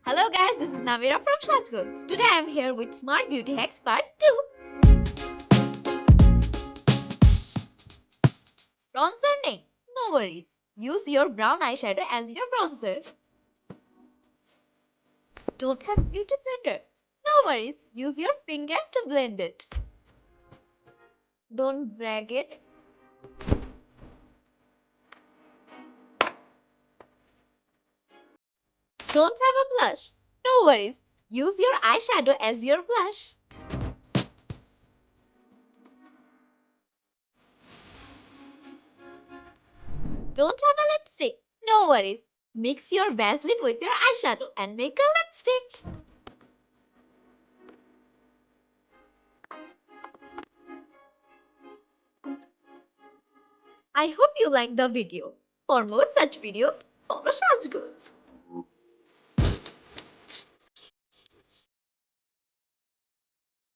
Hello guys, this is Namira from Shajgoj. Today I am here with Smart Beauty Hacks Part 2. Bronzer, no worries. Use your brown eyeshadow as your bronzer. Don't have beauty blender? No worries. Use your finger to blend it. Don't drag it. Don't have a blush? No worries. Use your eyeshadow as your blush. Don't have a lipstick? No worries. Mix your Vaseline with your eyeshadow and make a lipstick. I hope you liked the video. For more such videos, follow Shajgoj.